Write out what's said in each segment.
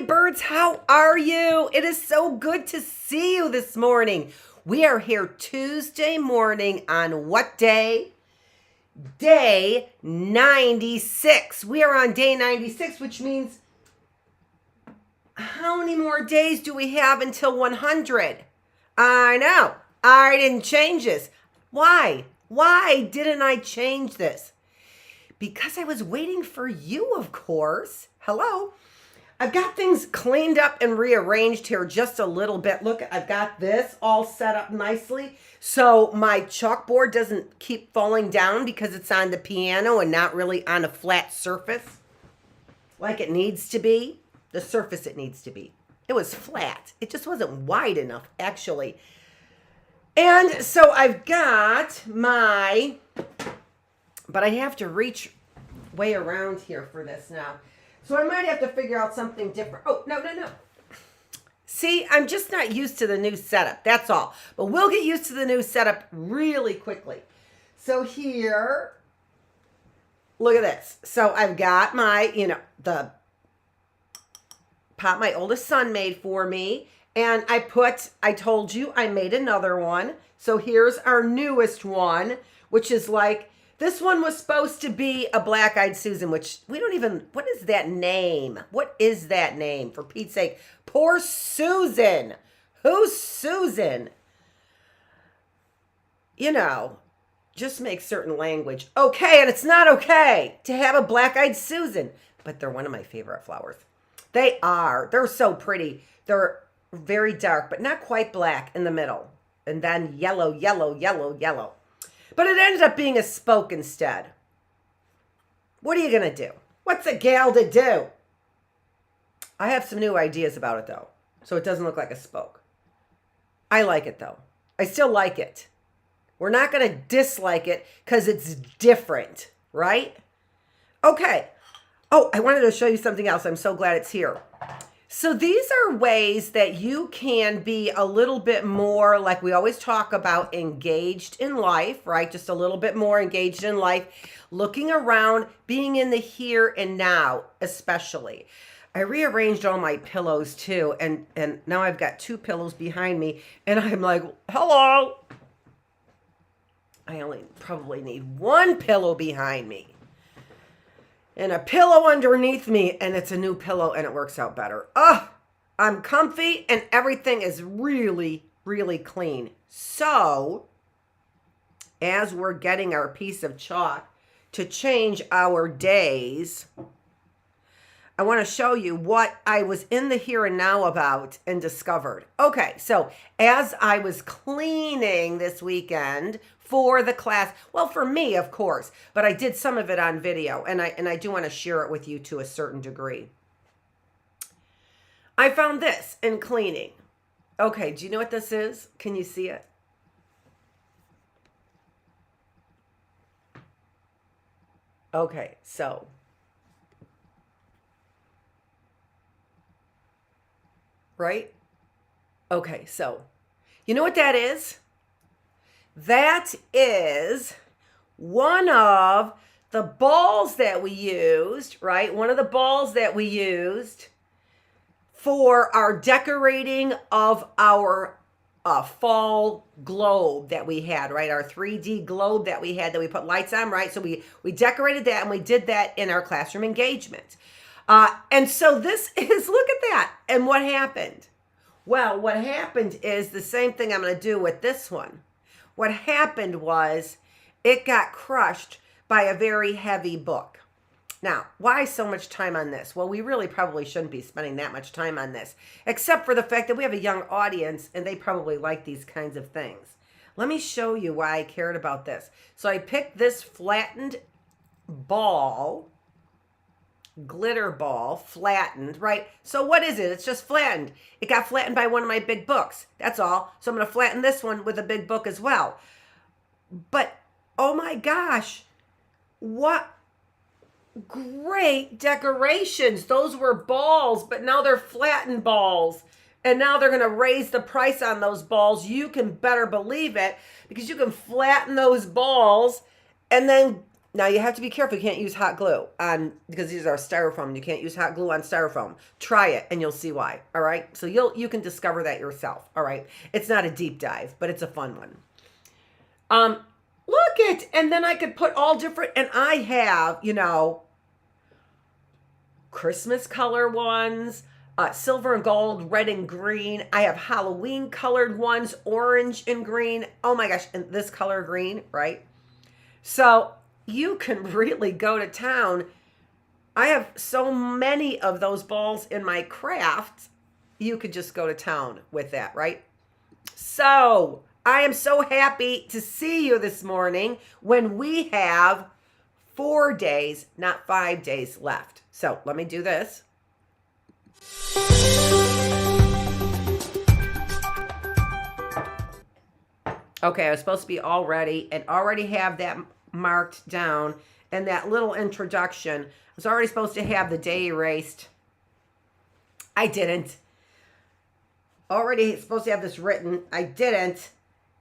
Birds, how are you? It is so good to see you this morning. We are here Tuesday morning on what day? Day 96. We are on day 96, which means how many more days do we have until 100? I know. I didn't change this. Why? Why didn't I change this? Because I was waiting for you, of course. Hello. I've got things cleaned up and rearranged here just a little bit. Look, I've got this all set up nicely so my chalkboard doesn't keep falling down because it's on the piano and not really on a flat surface like it needs to be. The surface it needs to be. It was flat. It just wasn't wide enough, actually. And so I've got my, but I have to reach way around here for this now. So I might have to figure out something different. Oh, no. See, I'm just not used to the new setup. That's all. But we'll get used to the new setup really quickly. So here, look at this. So I've got my, the pot my oldest son made for me. And I told you I made another one. So here's our newest one, which is like, this one was supposed to be a black-eyed Susan, which we don't even, what is that name? What is that name, for Pete's sake? Poor Susan. Who's Susan? Just make certain language okay, and it's not okay to have a black-eyed Susan. But they're one of my favorite flowers. They are. They're so pretty. They're very dark, but not quite black in the middle. And then yellow. But it ended up being a spoke instead. What are you going to do? What's a gal to do? I have some new ideas about it, though, so it doesn't look like a spoke. I like it, though. I still like it. We're not going to dislike it because it's different, right? Okay. Oh, I wanted to show you something else. I'm so glad it's here. So these are ways that you can be a little bit more, like we always talk about, engaged in life, right? Just a little bit more engaged in life, looking around, being in the here and now, especially. I rearranged all my pillows too, and now I've got two pillows behind me, and I'm like, hello. I only probably need one pillow behind me. And a pillow underneath me, and it's a new pillow, and it works out better. I'm comfy, and everything is really, really clean. So, as we're getting our piece of chalk to change our days, I want to show you what I was in the here and now about and discovered. Okay, so as I was cleaning this weekend for the class, well, for me, of course, but I did some of it on video, and I do want to share it with you to a certain degree. I found this in cleaning. Okay, do you know what this is? Can you see it? Okay, so right? Okay, so you know what that is? That is one of the balls that we used, right? One of the balls that we used for our decorating of our fall globe that we had, right? Our 3D globe that we had that we put lights on, right? So we decorated that, and we did that in our classroom engagement. And so this is, look at that. And what happened? Well, what happened is the same thing I'm going to do with this one. What happened was it got crushed by a very heavy book. Now, why so much time on this? Well, we really probably shouldn't be spending that much time on this, except for the fact that we have a young audience and they probably like these kinds of things. Let me show you why I cared about this. So I picked this flattened ball, glitter ball, flattened, right? So what is it? It's just flattened. It got flattened by one of my big books. That's all. So I'm going to flatten this one with a big book as well. But, oh my gosh, what great decorations. Those were balls, but now they're flattened balls. And now they're going to raise the price on those balls. You can better believe it, because you can flatten those balls. And then, now you have to be careful. You can't use hot glue on, because these are styrofoam. You can't use hot glue on styrofoam. Try it and you'll see why. All right. So you can discover that yourself. All right. It's not a deep dive, but it's a fun one. Look it. And then I could put all different, and I have, Christmas color ones, silver and gold, red and green. I have Halloween colored ones, orange and green. Oh my gosh. And this color green, right? So you can really go to town. I have so many of those balls in my craft. You could just go to town with that, right? So I am so happy to see you this morning when we have 4 days, not 5 days left. So let me do this. Okay, I was supposed to be all ready and already have that marked down, and that little introduction. I was already supposed to have the day erased. I didn't. Already supposed to have this written. I didn't.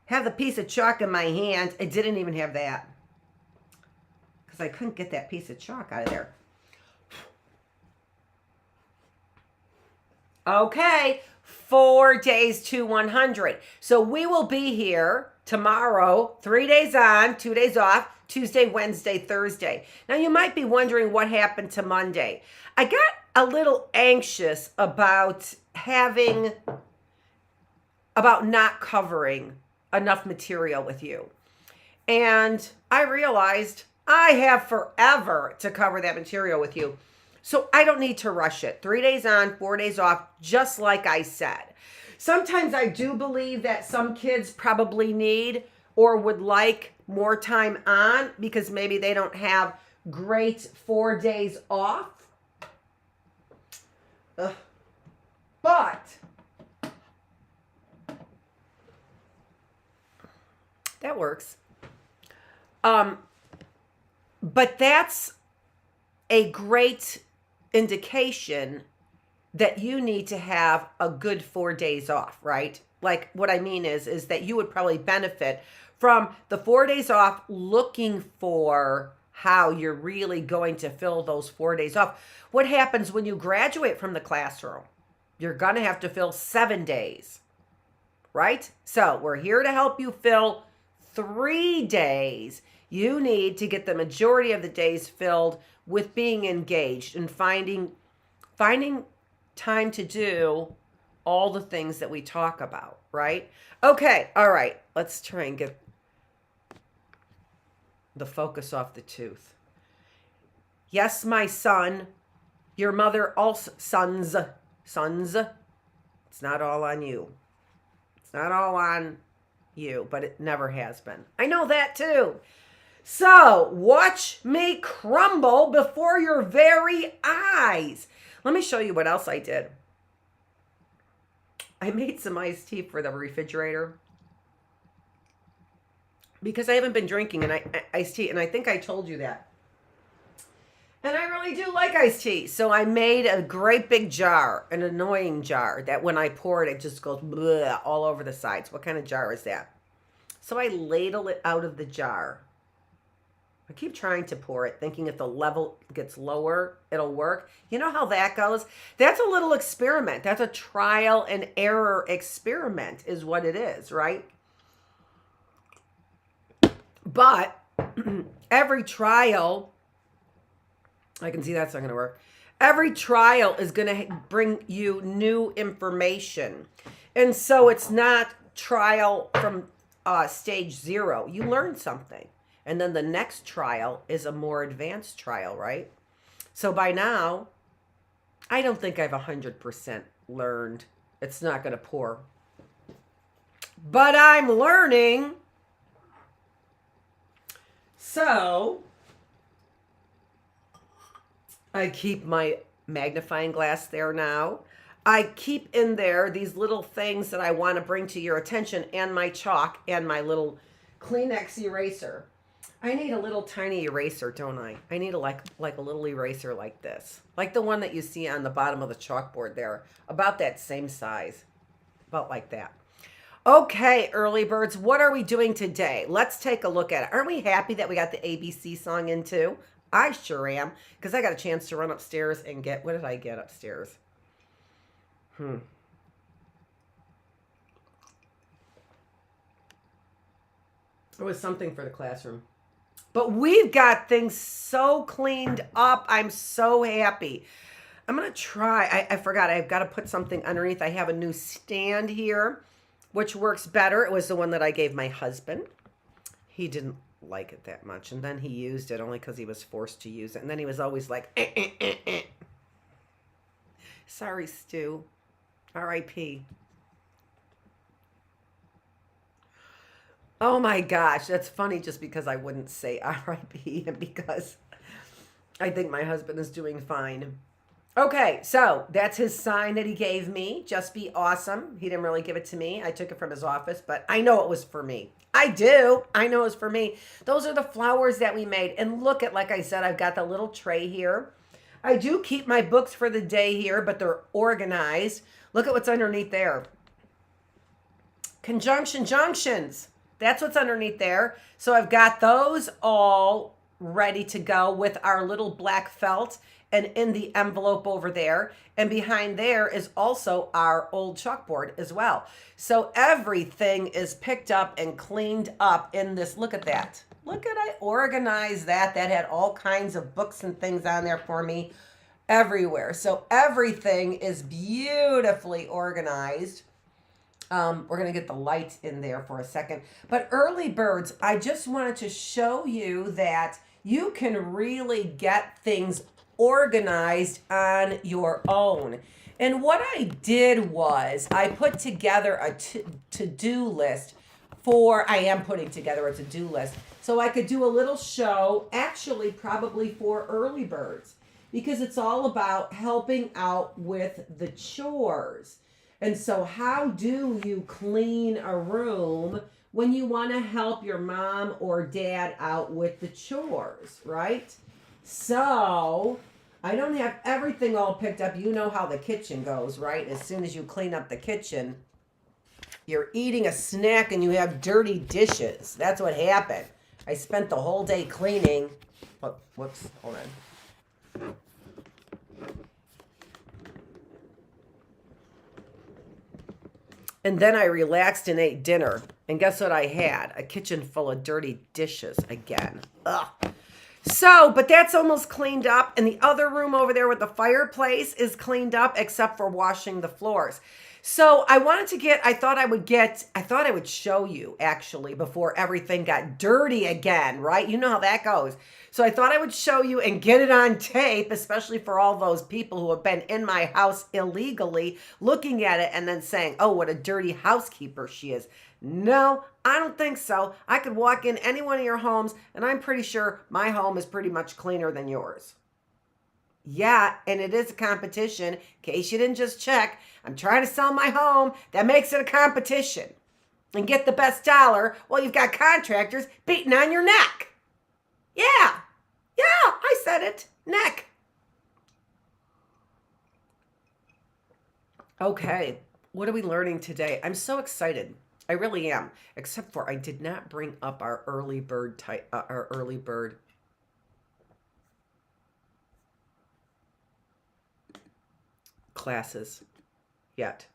Have the piece of chalk in my hand. I didn't even have that, because I couldn't get that piece of chalk out of there. Okay, 4 days to 100. So we will be here tomorrow, 3 days on, 2 days off, Tuesday, Wednesday, Thursday. Now you might be wondering what happened to Monday. I got a little anxious about not covering enough material with you. And I realized I have forever to cover that material with you. So I don't need to rush it. 3 days on, 4 days off, just like I said. Sometimes I do believe that some kids probably need or would like more time on, because maybe they don't have great 4 days off. But that works. But that's a great indication that you need to have a good 4 days off, right? Like, what I mean is that you would probably benefit from the 4 days off, looking for how you're really going to fill those 4 days off. What happens when you graduate from the classroom? You're going to have to fill 7 days, right? So we're here to help you fill 3 days. You need to get the majority of the days filled with being engaged and finding time to do all the things that we talk about, right? Okay, all right. Let's try and get the focus off the tooth. Yes, my son, Your mother also, sons, it's not all on you. It's not all on you, but it never has been. I know that too. So watch me crumble before your very eyes. Let me show you what else I did. I made some iced tea for the refrigerator because I haven't been drinking iced tea, and I think I told you that. And I really do like iced tea. So I made a great big jar, an annoying jar, that when I pour it, it just goes bleh, all over the sides. What kind of jar is that? So I ladle it out of the jar. I keep trying to pour it, thinking if the level gets lower, it'll work. You know how that goes? That's a little experiment. That's a trial and error experiment is what it is, right? But every trial, I can see that's not going to work. Every trial is going to bring you new information. And so it's not trial from stage 0. You learn something. And then the next trial is a more advanced trial, right? So by now, I don't think I've 100% learned. It's not going to pour. But I'm learning. So I keep my magnifying glass there now. I keep in there these little things that I want to bring to your attention, and my chalk and my little Kleenex eraser. I need a little tiny eraser, don't I? I need like a little eraser like this. Like the one that you see on the bottom of the chalkboard there. About that same size. About like that. Okay, early birds, what are we doing today? Let's take a look at it. Aren't we happy that we got the ABC song in too? I sure am, because I got a chance to run upstairs and get, what did I get upstairs? It was something for the classroom. But we've got things so cleaned up. I'm so happy. I'm going to try. I forgot. I've got to put something underneath. I have a new stand here, which works better. It was the one that I gave my husband. He didn't like it that much. And then he used it only because he was forced to use it. And then he was always like, Sorry, Stu. R.I.P. Oh my gosh, that's funny just because I wouldn't say R.I.P. and because I think my husband is doing fine. Okay, so that's his sign that he gave me. Just be awesome. He didn't really give it to me. I took it from his office, but I know it was for me. I do. I know it was for me. Those are the flowers that we made. And look at, like I said, I've got the little tray here. I do keep my books for the day here, but they're organized. Look at what's underneath there. Conjunction junctions. That's what's underneath there. So I've got those all ready to go with our little black felt and in the envelope over there. And behind there is also our old chalkboard as well. So everything is picked up and cleaned up in this. Look at that. Look at, I organized that. That had all kinds of books and things on there for me everywhere. So everything is beautifully organized. We're going to get the light in there for a second. But early birds, I just wanted to show you that you can really get things organized on your own. And what I did was I put together a to-do list I am putting together a to-do list. So I could do a little show, actually probably for early birds, because it's all about helping out with the chores. And so how do you clean a room when you want to help your mom or dad out with the chores, right? So I don't have everything all picked up. You know how the kitchen goes, right? As soon as you clean up the kitchen, you're eating a snack and you have dirty dishes. That's what happened. I spent the whole day cleaning. Oh, whoops, hold on. And then I relaxed and ate dinner. And guess what I had? A kitchen full of dirty dishes again. Ugh. So, but that's almost cleaned up. And the other room over there with the fireplace is cleaned up except for washing the floors. So I thought I would show you actually before everything got dirty again, right? You know how that goes. So I thought I would show you and get it on tape, especially for all those people who have been in my house illegally looking at it and then saying, oh, what a dirty housekeeper she is. No, I don't think so. I could walk in any one of your homes and I'm pretty sure my home is pretty much cleaner than yours. Yeah, and it is a competition. In case you didn't just check, I'm trying to sell my home. That makes it a competition. And get the best dollar while you've got contractors beating on your neck. Yeah, I said it. Neck. Okay, what are we learning today? I'm so excited. I really am. Except for I did not bring up our early bird classes yet.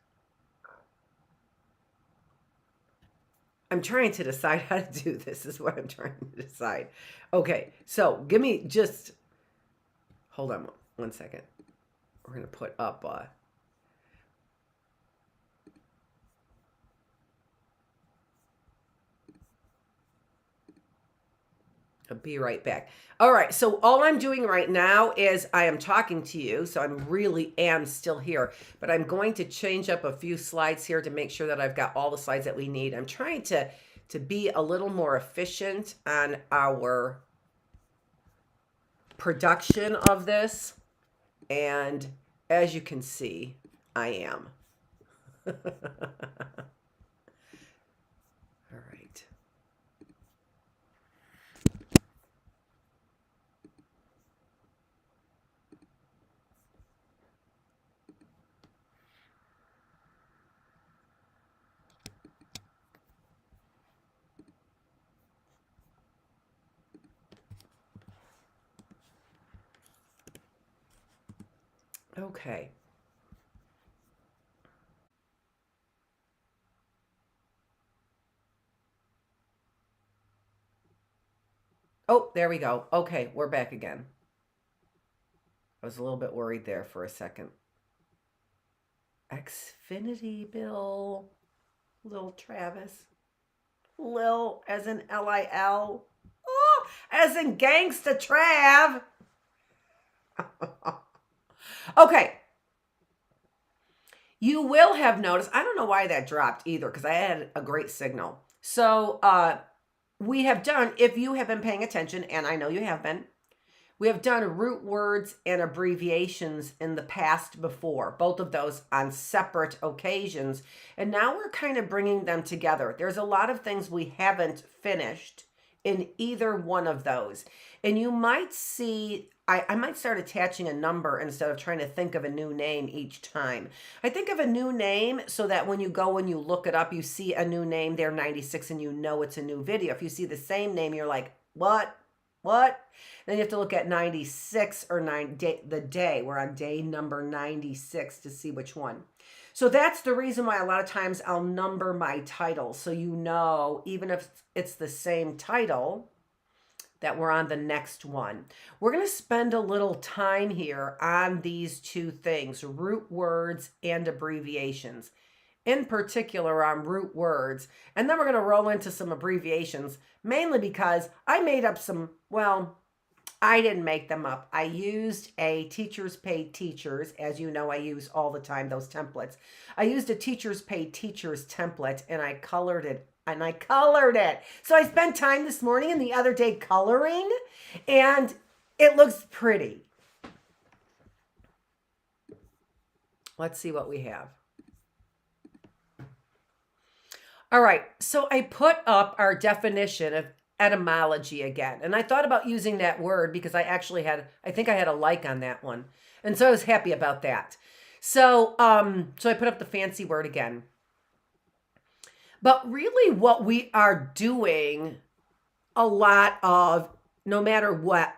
I'm trying to decide how to do this, is what I'm trying to decide. Okay, so hold on one second. We're going to put up, I'll be right back. All right, so all I'm doing right now is I am talking to you, so I really am still here, but I'm going to change up a few slides here to make sure that I've got all the slides that we need. I'm trying to be a little more efficient on our production of this, and as you can see, I am. All right. Okay. Oh, there we go. Okay, we're back again. I was a little bit worried there for a second. Xfinity Bill, Lil Travis. Lil as in Lil. Oh, as in Gangsta Trav. Okay. You will have noticed, I don't know why that dropped either, because I had a great signal. So we have done, if you have been paying attention, and I know you have been, we have done root words and abbreviations in the past before, both of those on separate occasions. And now we're kind of bringing them together. There's a lot of things we haven't finished in either one of those. And you might see, I might start attaching a number instead of trying to think of a new name each time. I think of a new name so that when you go and you look it up, you see a new name there, 96, and you know it's a new video. If you see the same name, you're like, what? Then you have to look at 96 or the day. We're on day number 96 to see which one. So that's the reason why a lot of times I'll number my titles. So you know, even if it's the same title, that we're on the next one. We're going to spend a little time here on these two things, root words and abbreviations. In particular on root words, and then we're going to roll into some abbreviations, mainly because I made up some, well, I didn't make them up. I used a Teachers Pay Teachers, as you know I use all the time, those templates. I used a Teachers Pay Teachers template, and I colored it. So I spent time this morning and the other day coloring, and it looks pretty. Let's see what we have. All right, so I put up our definition of etymology again. And I thought about using that word because I think I had a like on that one. And so I was happy about that. So I put up the fancy word again. But really what we are doing a lot of, no matter what,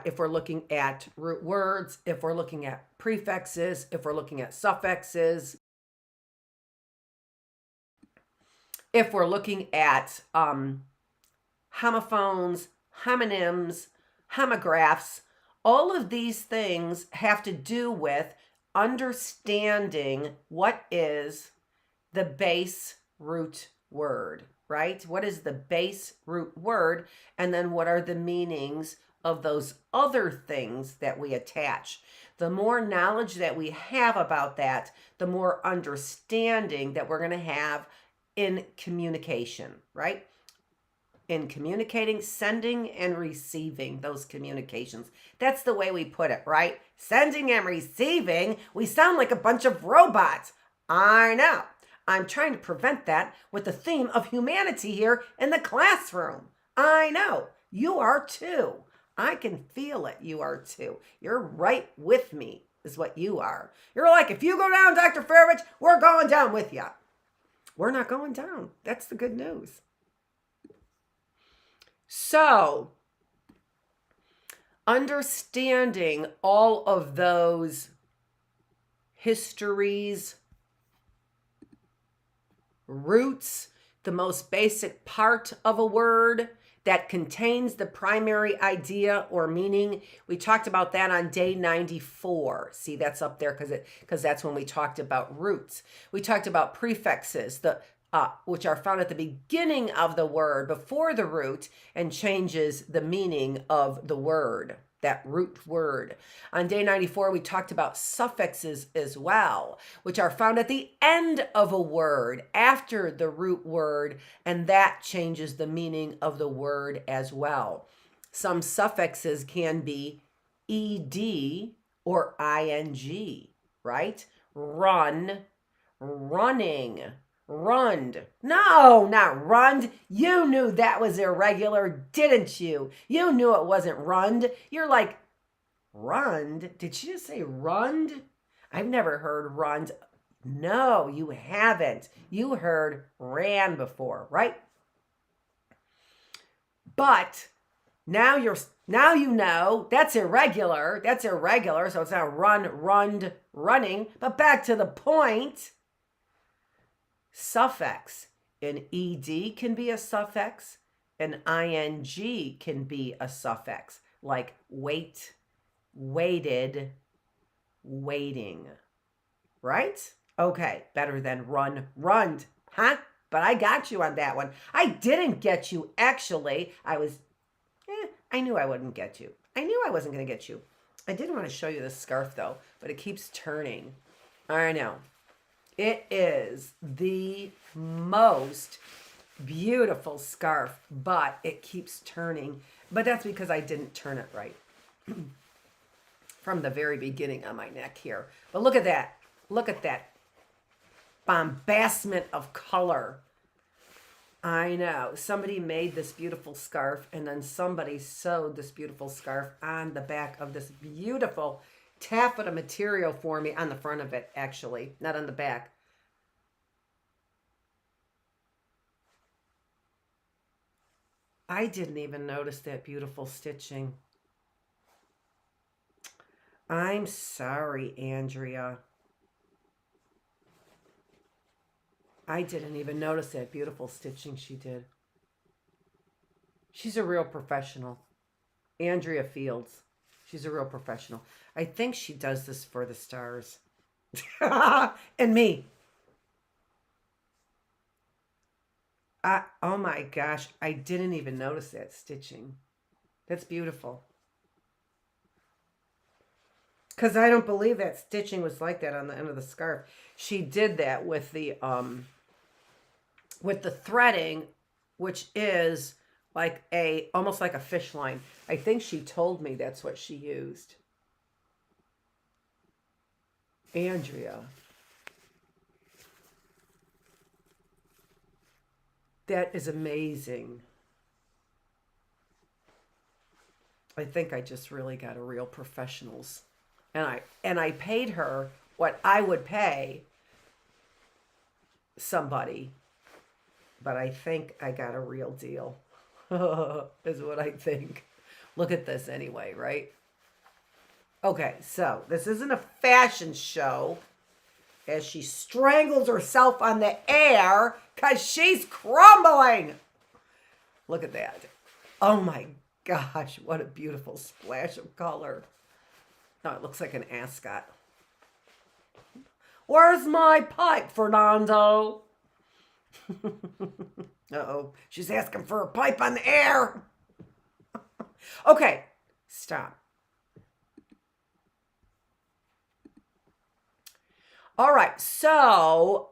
if we're looking at root words, if we're looking at prefixes, if we're looking at suffixes, if we're looking at homophones, homonyms, homographs, all of these things have to do with understanding what is the base root word, right? What is the base root word? And then what are the meanings of those other things that we attach? The more knowledge that we have about that, the more understanding that we're going to have in communication, right? In communicating, sending and receiving those communications. That's the way we put it, right? Sending and receiving. We sound like a bunch of robots. I know. I'm trying to prevent that with the theme of humanity here in the classroom. I know. You are too. I can feel it. You are too. You're right with me, is what you are. You're like, if you go down, Dr. Feravich, we're going down with you. We're not going down. That's the good news. So, understanding all of those histories, roots, the most basic part of a word that contains the primary idea or meaning. We talked about that on day 94. See, that's up there because that's when we talked about roots. We talked about prefixes, which are found at the beginning of the word before the root and changes the meaning of the word, that root word. On day 94, we talked about suffixes as well, which are found at the end of a word after the root word, and that changes the meaning of the word as well. Some suffixes can be ed or ing, right? Run, running, runned. No, not runned. You knew that was irregular, didn't you? You knew it wasn't runned. You're like, runned? Did she just say runned? I've never heard runned. No, you haven't. You heard ran before, right? But now you know that's irregular. That's irregular, so it's not run, runned, running. But back to the point. Suffix. An ed can be a suffix. An ing can be a suffix. Like wait, waited, waiting. Right? Okay, better than run, runned. Huh? But I got you on that one. I didn't get you, actually. I knew I wouldn't get you. I knew I wasn't going to get you. I did want to show you this scarf, though, but it keeps turning. I know. It is the most beautiful scarf, but it keeps turning. But that's because I didn't turn it right from the very beginning on my neck here. But look at that. Look at that bombastment of color. I know. Somebody made this beautiful scarf, and then somebody sewed this beautiful scarf on the back of this beautiful taffeta material for me, on the front of it, actually, not on the back. I didn't even notice that beautiful stitching. I'm sorry, Andrea. I didn't even notice that beautiful stitching she did. She's a real professional. Andrea Fields. She's a real professional. I think she does this for the stars. And me. Oh my gosh. I didn't even notice that stitching. That's beautiful. Because I don't believe that stitching was like that on the end of the scarf. She did that with the threading, which is like almost like a fish line. I think she told me that's what she used. Andrea. That is amazing. I think I just really got a real professionals. And I paid her what I would pay somebody. But I think I got a real deal. Is what I think. Look at this anyway, right? Okay, so this isn't a fashion show. As she strangles herself on the air because she's crumbling. Look at that. Oh my gosh, what a beautiful splash of color. Oh, it looks like an ascot. Where's my pipe, Fernando? Uh-oh, she's asking for a pipe on the air. Okay, stop. All right, so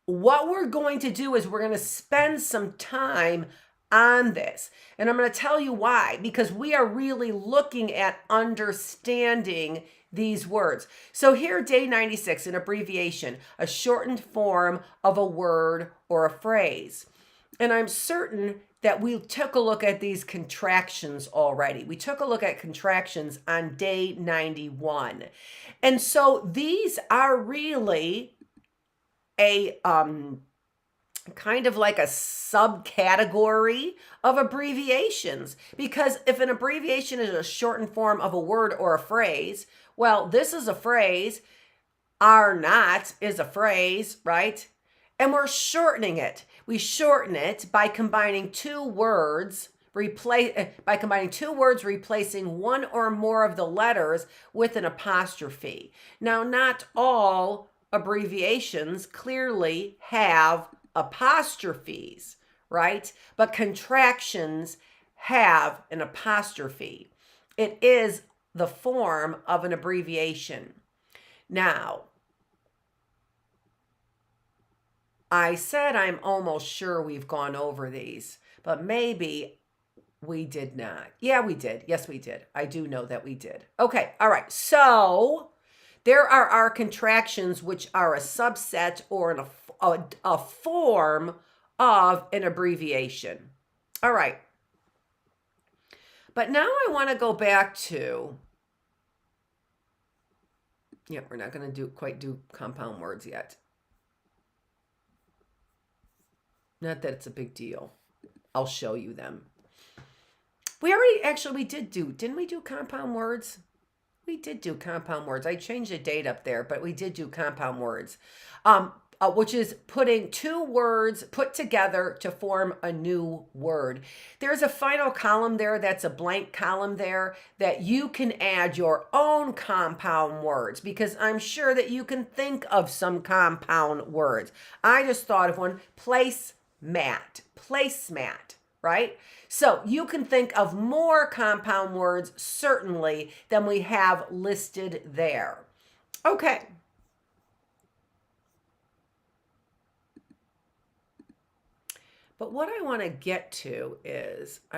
what we're going to do is we're going to spend some time on this. And I'm going to tell you why, because we are really looking at understanding these words. So here, day 96, an abbreviation, a shortened form of a word or a phrase. And I'm certain that we took a look at these contractions already. We took a look at contractions on day 91. And so these are really a kind of like a subcategory of abbreviations, because if an abbreviation is a shortened form of a word or a phrase, well, this is a phrase, are not is a phrase, right? And we're shortening it. We shorten it by combining two words, replacing one or more of the letters with an apostrophe. Now, not all abbreviations clearly have apostrophes, right? But contractions have an apostrophe. It is the form of an abbreviation. Now, I said I'm almost sure we've gone over these, but maybe we did not. Yeah, we did. Yes, we did. I do know that we did. Okay, all right. So there are our contractions, which are a subset or a form of an abbreviation. All right. But now I want to go back to, we're not going to quite do compound words yet. Not that it's a big deal. I'll show you them. We didn't we do compound words? We did do compound words. I changed the date up there, but we did do compound words, which is putting two words put together to form a new word. There's a final column there that's a blank column there that you can add your own compound words, because I'm sure that you can think of some compound words. I just thought of one, placemat, right? So you can think of more compound words, certainly, than we have listed there. Okay. But what I want to get to is, I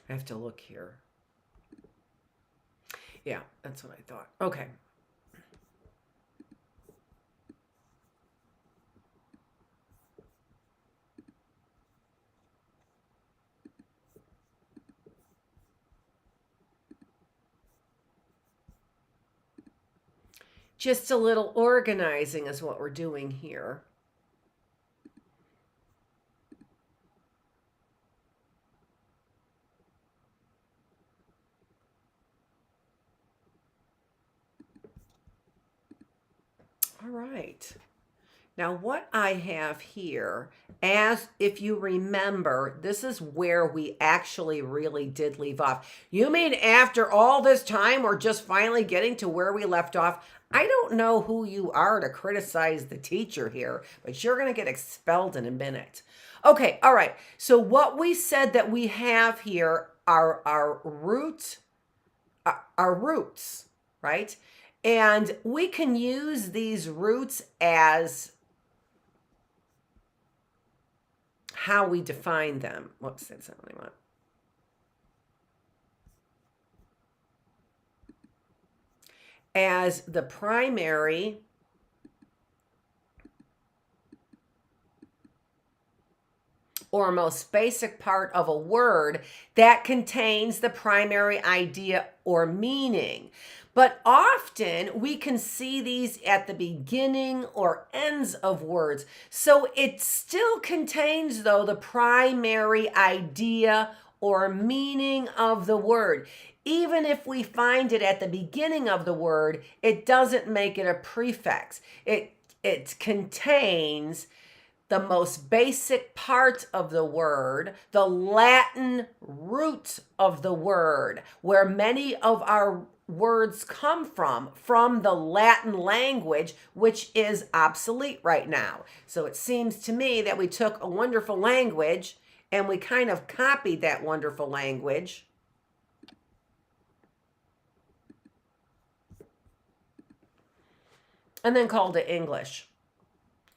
have to look here. Yeah, that's what I thought. Okay. Just a little organizing is what we're doing here. All right. Now what I have here, as if you remember, this is where we actually really did leave off. You mean after all this time, we're just finally getting to where we left off? I don't know who you are to criticize the teacher here, but you're going to get expelled in a minute. Okay, all right. So what we said that we have here are our roots, right? And we can use these roots as how we define them. Whoops, that's not what I want. As the primary or most basic part of a word that contains the primary idea or meaning. But often we can see these at the beginning or ends of words. So it still contains, though, the primary idea or meaning of the word. Even if we find it at the beginning of the word, it doesn't make it a prefix. it contains the most basic part of the word, the Latin root of the word, where many of our words come from the Latin language, which is obsolete right now. So it seems to me that we took a wonderful language and we kind of copied that wonderful language and then called it English.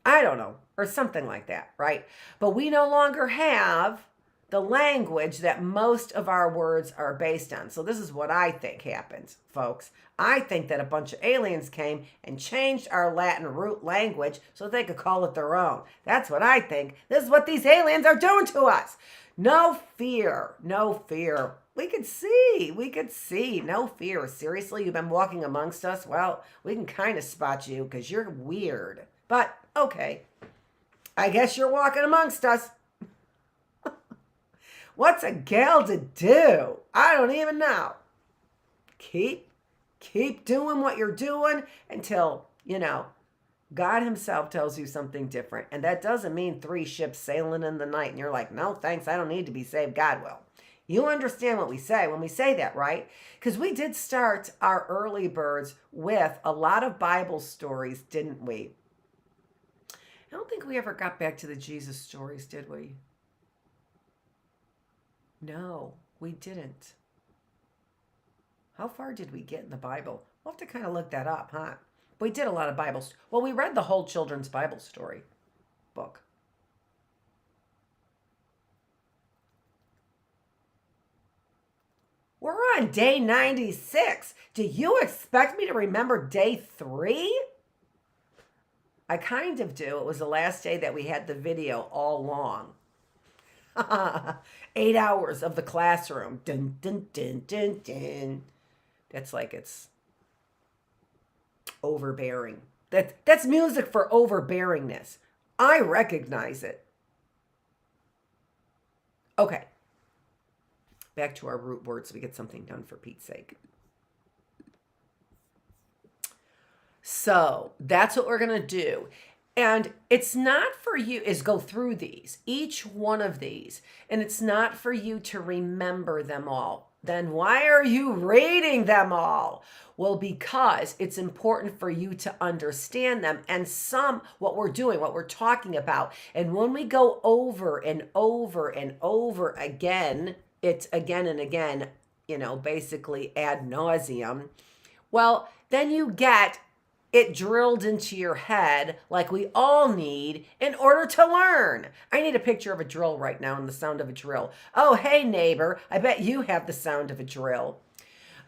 I don't know, or something like that, right? But we no longer have the language that most of our words are based on. So this is what I think happened, folks. I think that a bunch of aliens came and changed our Latin root language so they could call it their own. That's what I think. This is what these aliens are doing to us. No fear, no fear. We could see, no fear. Seriously, you've been walking amongst us? Well, we can kind of spot you because you're weird. But, okay, I guess you're walking amongst us. What's a gal to do? I don't even know. Keep doing what you're doing until, God himself tells you something different. And that doesn't mean 3 ships sailing in the night and you're like, no, thanks, I don't need to be saved. God will. You understand what we say when we say that, right? Because we did start our early birds with a lot of Bible stories, didn't we? I don't think we ever got back to the Jesus stories, did we? No, we didn't. How far did we get in the Bible? We'll have to kind of look that up, huh? We did a lot of Bibles. Well, we read the whole children's Bible story book. We're on day 96. Do you expect me to remember day 3? I kind of do. It was the last day that we had the video all long. 8 hours of the classroom. Dun, dun, dun, dun, dun. That's like it's overbearing. That's music for overbearingness. I recognize it. Okay. Back to our root word so we get something done for Pete's sake. So that's what we're going to do. And it's not for you, is go through these, each one of these. And it's not for you to remember them all. Then why are you reading them all? Well, because it's important for you to understand them and what we're doing, what we're talking about. And when we go over and over and over again, it's again and again, basically ad nauseum. Well, then you get it drilled into your head like we all need in order to learn. I need a picture of a drill right now and the sound of a drill. Oh, hey, neighbor, I bet you have the sound of a drill.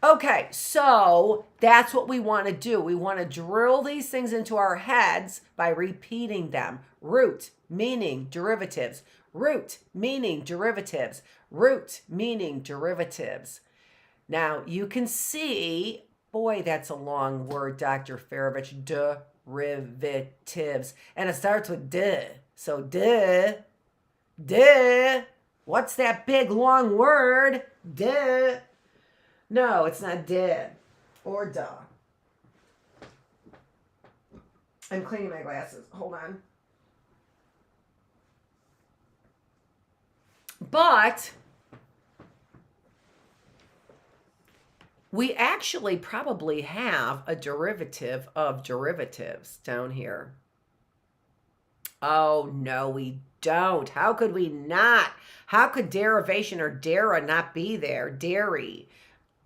Okay, so that's what we want to do. We want to drill these things into our heads by repeating them. Root, meaning derivatives. Root, meaning derivatives. Root, meaning derivatives. Now, you can see, boy, that's a long word, Dr. Feravich, derivatives. And it starts with duh. So duh. What's that big long word? Duh. No, it's not did or duh. I'm cleaning my glasses. Hold on. But we actually probably have a derivative of derivatives down here. Oh, no, we don't. How could we not? How could derivation or dera not be there? Dairy.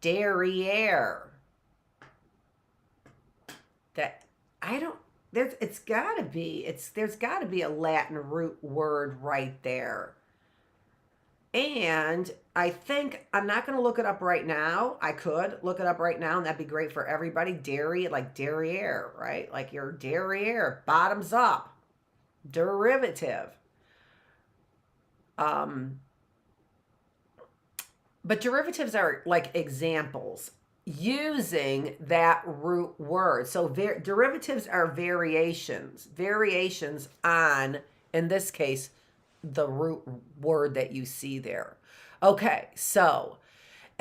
Derriere. There's got to be a Latin root word right there. And I think, I'm not going to look it up right now. I could look it up right now, and that'd be great for everybody. Dairy, like derriere, right? Like your derriere, bottoms up, derivative. But derivatives are like examples using that root word. So derivatives are variations on, in this case, the root word that you see there. Okay, so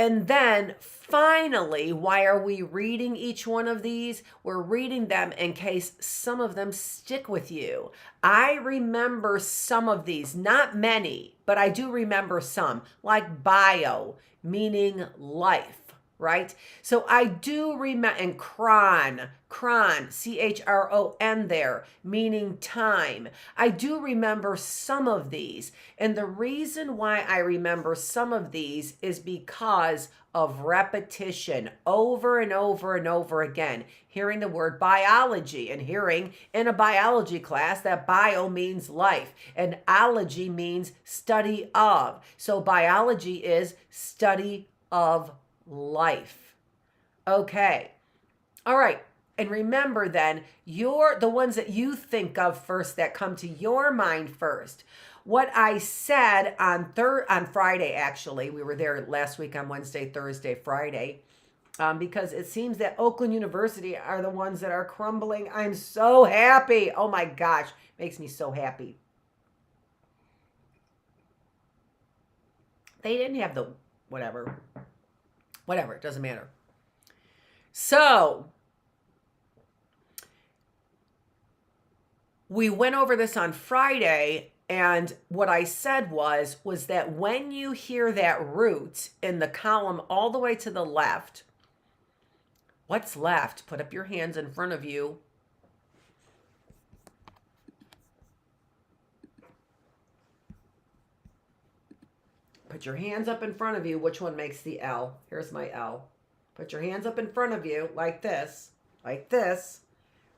And then finally, why are we reading each one of these? We're reading them in case some of them stick with you. I remember some of these, not many, but I do remember some, like bio, meaning life. Right? So I do remember, and chron, chron there, meaning time. I do remember some of these. And the reason why I remember some of these is because of repetition over and over and over again. Hearing the word biology and hearing in a biology class that bio means life and ology means study of. So biology is study of life. Okay. All right. And remember then, you're the ones that you think of first, that come to your mind first. What I said on Friday, actually, we were there last week on Wednesday, Thursday, Friday, because it seems that Oakland University are the ones that are crumbling. I'm so happy. Oh my gosh, makes me so happy. They didn't have the whatever, it doesn't matter. So we went over this on Friday, and what I said was that when you hear that root in the column all the way to the left, what's left? Put up your hands in front of you. Put your hands up in front of you. Which one makes the L? Here's my L. Put your hands up in front of you like this, like this.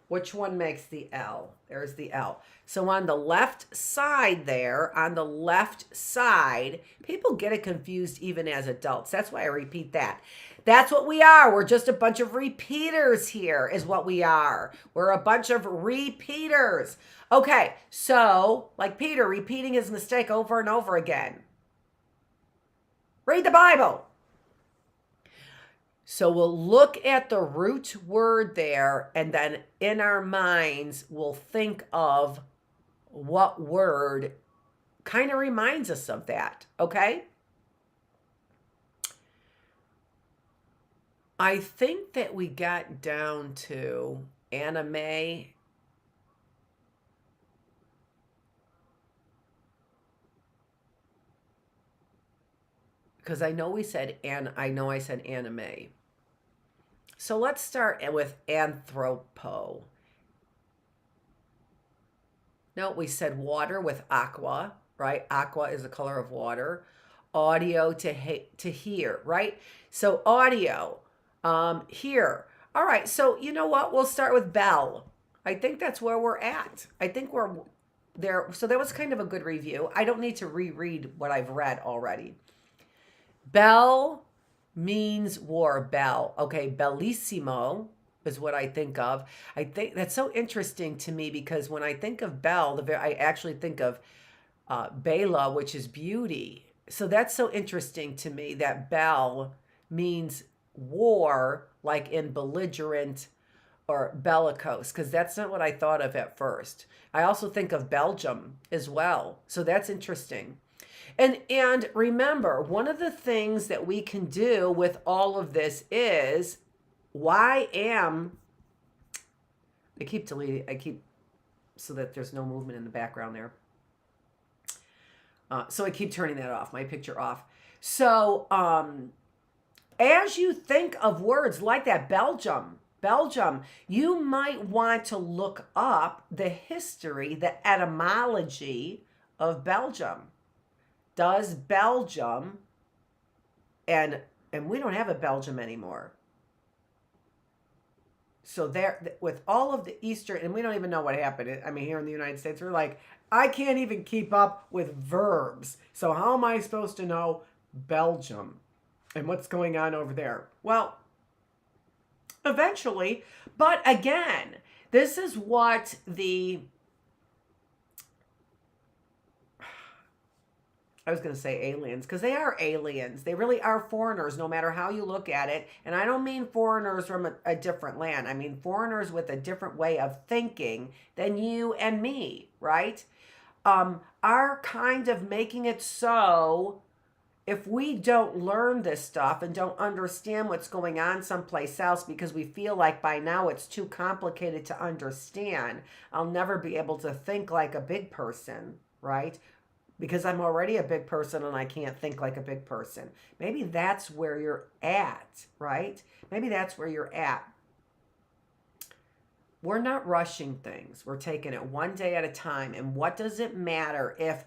Which one makes the L? There's the L. So on the left side there, on the left side, people get it confused even as adults. That's why I repeat that. That's what we are. We're just a bunch of repeaters here is what we are. We're a bunch of repeaters. Okay, so like Peter repeating his mistake over and over again. Read the Bible. So we'll look at the root word there, and then in our minds, we'll think of what word kind of reminds us of that, okay? I think that we got down to anime. Because I know I said anime. So let's start with anthropo. No, we said water with aqua, right? Aqua is the color of water. Audio to hear, right? So audio, hear. All right, so you know what? We'll start with bell. I think that's where we're at. I think we're there. So that was kind of a good review. I don't need to reread what I've read already. Bell means war, bell. Okay, bellissimo is what I think of. I think that's so interesting to me because when I think of bell, I actually think of Bela, which is beauty. So that's so interesting to me that bell means war, like in belligerent or bellicose, because that's not what I thought of at first. I also think of Belgium as well. So that's interesting. And remember, one of the things that we can do with all of this is I keep deleting, so that there's no movement in the background there. So I keep turning that off, my picture off. So as you think of words like that, Belgium, you might want to look up the history, the etymology of Belgium. Does Belgium, and we don't have a Belgium anymore. So there, with all of the Eastern, and we don't even know what happened. I mean, here in the United States, we're like, I can't even keep up with verbs. So how am I supposed to know Belgium and what's going on over there? Well, eventually, but again, this is what I was going to say aliens, because they are aliens. They really are foreigners, no matter how you look at it. And I don't mean foreigners from a different land. I mean foreigners with a different way of thinking than you and me, right? Are kind of making it so if we don't learn this stuff and don't understand what's going on someplace else because we feel like by now it's too complicated to understand, I'll never be able to think like a big person, right? Because I'm already a big person and I can't think like a big person. Maybe that's where you're at, right? Maybe that's where you're at. We're not rushing things. We're taking it one day at a time. And what does it matter if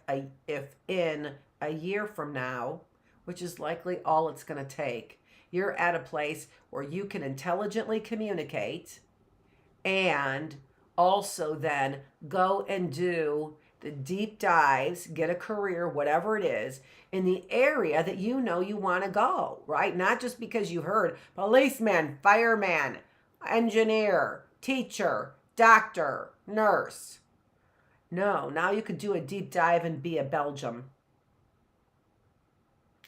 in a year from now, which is likely all it's going to take, you're at a place where you can intelligently communicate and also then go and do the deep dives, get a career, whatever it is, in the area that you know you want to go, right? Not just because you heard policeman, fireman, engineer, teacher, doctor, nurse. No, now you could do a deep dive and be a Belgium.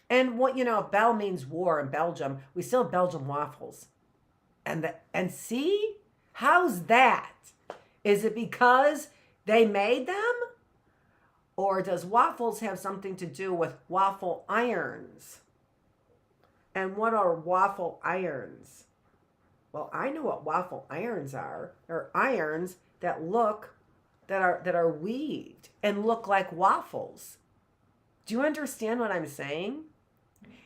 And what, if Bell means war in Belgium, we still have Belgian waffles. And see, how's that? Is it because they made them? Or does waffles have something to do with waffle irons? And what are waffle irons? Well, I know what waffle irons are. They're irons that are weaved and look like waffles. Do you understand what I'm saying?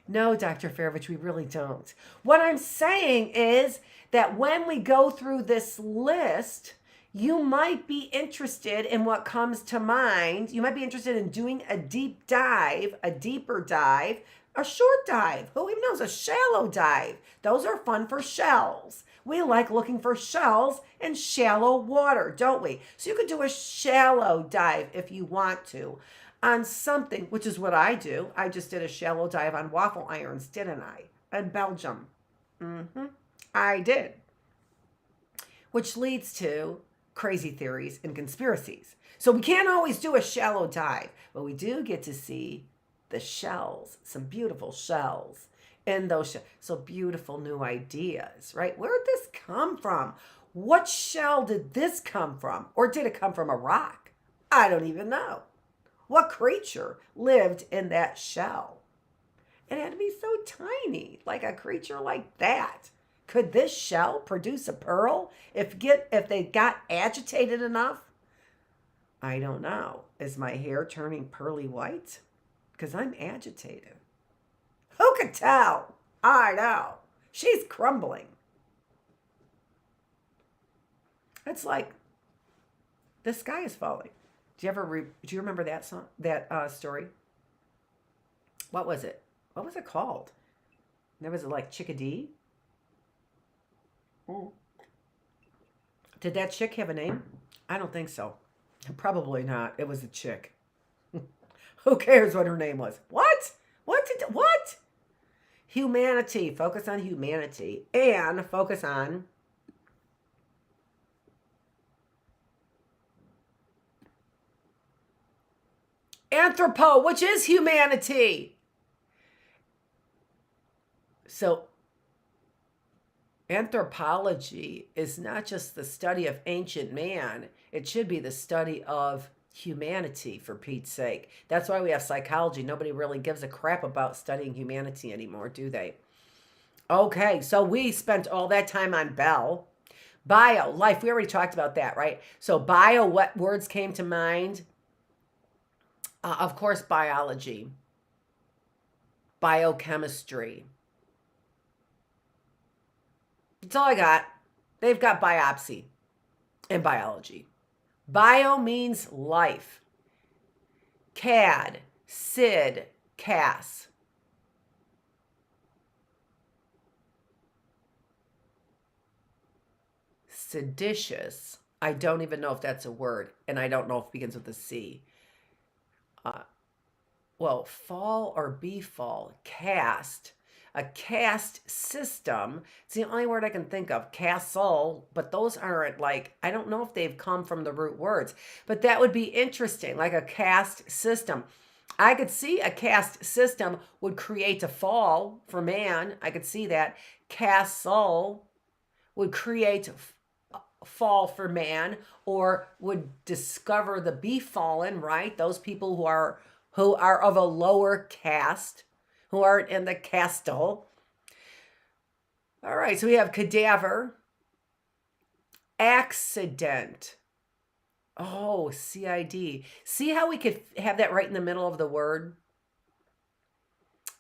No, Dr. Feravich, we really don't. What I'm saying is that when we go through this list, you might be interested in what comes to mind. You might be interested in doing a deep dive, a deeper dive, a short dive. Who even knows? A shallow dive. Those are fun for shells. We like looking for shells in shallow water, don't we? So you could do a shallow dive if you want to on something, which is what I do. I just did a shallow dive on waffle irons, didn't I? In Belgium. I did. Which leads to crazy theories and conspiracies. So we can't always do a shallow dive, but we do get to see the shells, some beautiful shells in those shells. So beautiful new ideas, right? Where did this come from? What shell did this come from? Or did it come from a rock? I don't even know. What creature lived in that shell? It had to be so tiny, like a creature like that. Could this shell produce a pearl if they got agitated enough? I don't know. Is my hair turning pearly white? Because I'm agitated. Who could tell? I know. She's crumbling. It's like the sky is falling. Do you remember that song, that story? What was it? What was it called? There was like Chickadee. Did that chick have a name? I don't think so. Probably not. It was a chick. Who cares what her name was? What? What? Humanity. Focus on humanity. And focus on anthropo, which is humanity. So anthropology is not just the study of ancient man. It should be the study of humanity, for Pete's sake. That's why we have psychology. Nobody really gives a crap about studying humanity anymore, do they? Okay, so we spent all that time on Bell. Bio, life, we already talked about that, right? So bio, what words came to mind? Of course, biology, biochemistry. That's all I got. They've got biopsy in biology. Bio means life. CAD, SID, CAS. Seditious. I don't even know if that's a word, and I don't know if it begins with a C. Well, fall or befall, cast. A caste system. It's the only word I can think of. Castle, but those aren't like, I don't know if they've come from the root words, but that would be interesting, like a caste system. I could see a caste system would create a fall for man. I could see that. Castle would create fall for man, or would discover the befallen, right? Those people who are of a lower caste. who aren't in the castle. All right, so we have cadaver, accident. Oh, CID. See how we could have that right in the middle of the word?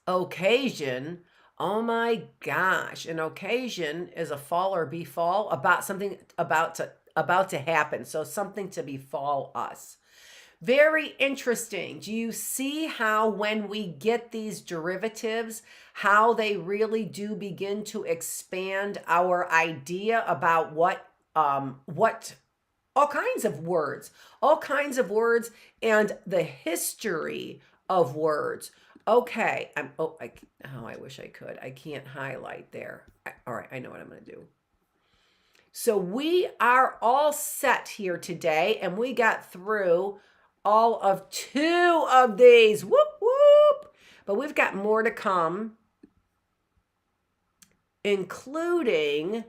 Occasion. Oh my gosh. An occasion is a fall or befall, about something about to happen. So something to befall us. Very interesting. Do you see how when we get these derivatives, how they really do begin to expand our idea about what all kinds of words and the history of words. Okay, I wish I could. I can't highlight there. All right, I know what I'm going to do. So we are all set here today, and we got through all of 2 of these. Whoop, whoop. But we've got more to come, including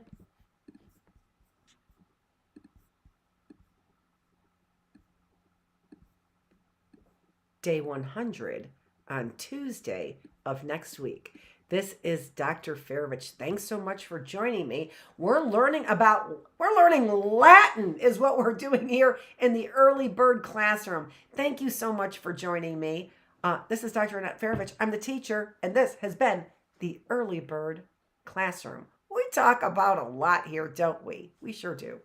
day 100 on Tuesday of next week. This is Dr. Feravich. Thanks so much for joining me. We're learning Latin is what we're doing here in the Early Bird Classroom. Thank you so much for joining me. This is Dr. Annette Feravich. I'm the teacher, and this has been the Early Bird Classroom. We talk about a lot here, don't we? We sure do.